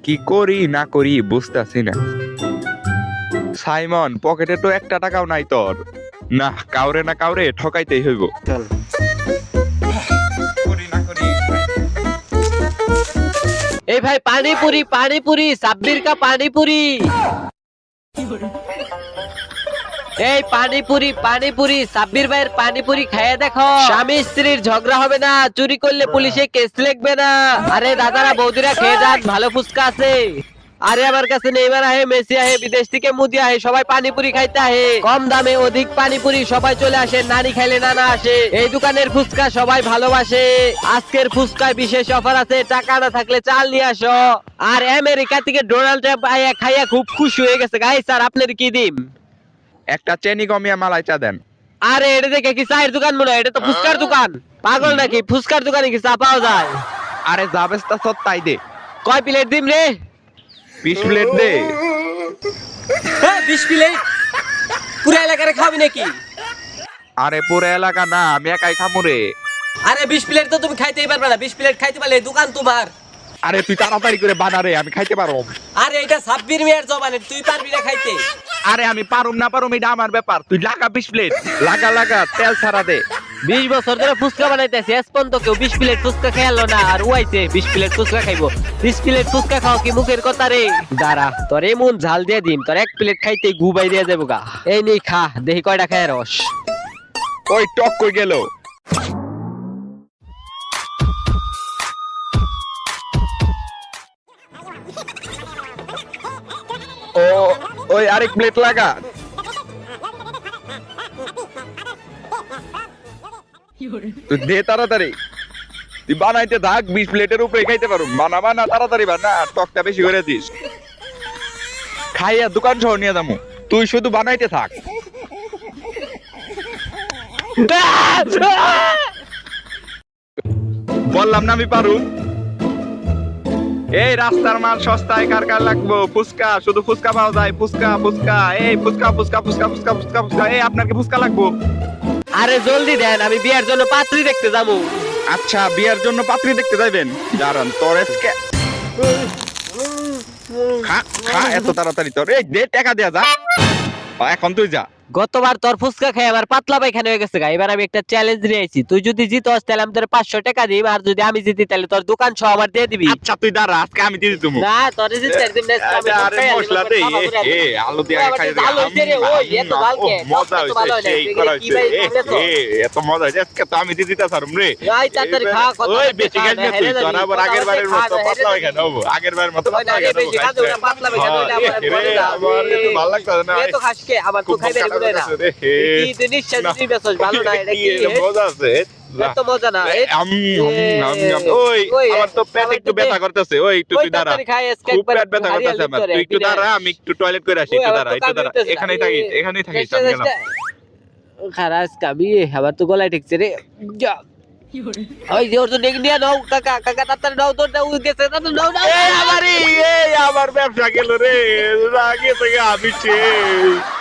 কি করি না করি বুঝতেছি না। সাইমন, পকেটে তো একটা টাকাও নাই তোর। না, কাউরে না কাউরে ঠকাইতেই হইব। চল। করি না করি। এই ভাই পানিপুরি পানিপুরি, সাব্বির কা পানিপুরি। এই পানিপুরি পানিপুরি, সাব্বির ভাইয়ের পানিপুরি খাইয়ে দেখো। স্বামী স্ত্রীর ঝগড়া হবে না, চুরি করলে পুলিশে কেস লিখবে না। আরে দাদারা বৌদিরা খেয়ে যান, ভালো ফুচকা আছে। আরে আমার কাছে নেইমার আহে, মেসি আহে, বিদেশ থেকে মুদি আহে, সবাই পানিপুরি খাইতে আহে। কম দামে অধিক পানিপুরি, সবাই চলে আসে, নানি খাইলে নানা আসে। এই দোকানের ফুচকা সবাই ভালোবাসে। আজকের ফুচকায় বিশেষ অফার আছে, টাকা না থাকলে চাল নিয়ে আসো। আর আমেরিকা থেকে ডোনাল্ড ট্রাম্প আইয়া খাইয়া খুব খুশি হয়ে গেছে। গাইস স্যার আপনার কি দিম? একটা চেনি কমিয়া মালাই চা দেন। আরে এটা দেখে কি চায়ের দোকান মনে হয়? এটা তো ফুচকার দোকান। পাগল নাকি? ফুচকার দোকানে কি চা পাওয়া যায়? আরে যাবেস্তা সব তাই দে। কয় প্লেট দিম রে? 20 প্লেট দে। হ্যাঁ 20 প্লেট? পুরো এলাকারে খাবি নাকি? আরে পুরো এলাকা না, আমি একাই খামু রে। আরে 20 প্লেট তো তুমি খাইতেই পারবে না। 20 প্লেট খাইতে পারলে দোকান তোমার। আরে তুই তাড়াতাড়ি করে বানা রে, আমি খাইতে পারবো। আরে এটা সাব্বির মিয়ার জবানে, তুই পারবি না খাইতে। আরে আমি পারুম না পারুম এটা আমার ব্যাপার। তুই লাগা 20 প্লেট, লাগা লাগা, তেল ছাড়া দে। 20 বছর ধরে ফুচকা বানাইতেছে, এসপন তো কেউ 20 প্লেট ফুচকা খাইলো না। আর ওইছে 20 প্লেট ফুচকা খাইবো। 20 প্লেট ফুচকা খাও কি মুখের কথা রে? দাঁড়া তোর এমন ঝাল দিয়ে দিম, তোর 1 প্লেট খাইতে গুবাই দিয়ে যাবো গা। এই নি খা, দেখি কয়টা খায় রস। ওই টক কই গেল? ও ওই আরেক প্লেট লাগা। তুই দে তাড়াতাড়ি। তুই বানাইতে থাক, 20 প্লেটের উপরে খাইতে পারো। বানা তাড়াতাড়ি বানা, টকটা বেশি করে দিস। খাইয়া দোকান সহ নিয়ে যাবো, তুই শুধু বানাইতে থাক। বললাম না আমি পারু। এই রাস্তার মাল সস্তায়, কার কার লাগবো? ফুচকা, শুধু ফুচকা পাওয়া যায়। ফুচকা ফুচকা, এই ফুচকা ফুচকা ফুচকা ফুচকা ফুচকা ফুচকা। এই আপনার কি ফুচকা লাগবো? আরে জলদি দেন, আমি বিয়ার জন্য পাত্রী দেখতে যাবো। আচ্ছা, বিয়ের জন্য পাত্রী দেখতে যাইবেন? দাঁড়ান তোর আজকে খা খা এত তাড়াতাড়ি তোর। এই দে, টাকা দেয়া যা। এখন তুই যা। গতবার তোর ফুচকা খাই আমার পাতলা পায়খানা হয়ে গেছে গা। এবার আমি একটা চ্যালেঞ্জ নিয়ে আইছি, তুই যদি জিতস তাহলে আমি তোর 500 টাকা দিই, আর যদি আমি জিতি তাহলে তোর দোকান সহ আমার দিয়ে দিবি। আচ্ছা তুই দাঁড়া, আজকে আমি দিয়ে দিবো। না তোর জিততে দিন না, আমি আরে মশলা দে, এ আলু দিয়ে খাই দে। ভালো হইছে রে, ওই এত ভালো কে? মজা হইছে, সেই করা হইছে। এত মজা হইছে, আজকে তো আমি দিয়ে দিতে পারুম রে। এই তাড়াতাড়ি খা, কত ওই বেশি খাস না তুই, তোর আবার আগের বারের মতো পাতলা হয়ে হবো। আগের বারের মতো পাতলা হয়ে বেশি খা তো পাতলা পায়খানা হইলে আমার বলে দাও। আমার তো ভালো লাগছে না। এত খাস কে? আমার তো খাইতে মনে না। কি তুই নিশ্চয় তুই বেশস ভালো না, এটা কি মজা আছে? এত মজা না। ওই আমার তো পেট একটু ব্যথা করতেছে। ওই একটু তুই দাঁড়া, খুব পেট ব্যথা করতেছে আমার। তুই একটু দাঁড়া, আমি একটু টয়লেট করে আসি। একটু দাঁড়া, একটু দাঁড়া। এখানেই থাকিস, এখানেই থাকিস। আমি গেলাম। খারাস কাবি, আবার তো গলায় ঠেকছে রে। ওই যে ওর তো ডেকে নিয়ে নাও, কাকা কাকা তাড়াতাড়ি নাও, তোর নাও গেছে, তাড়াতাড়ি নাও নাও। এই আমার ব্যবসা গেল রে, আগে থেকে আমি শেষ।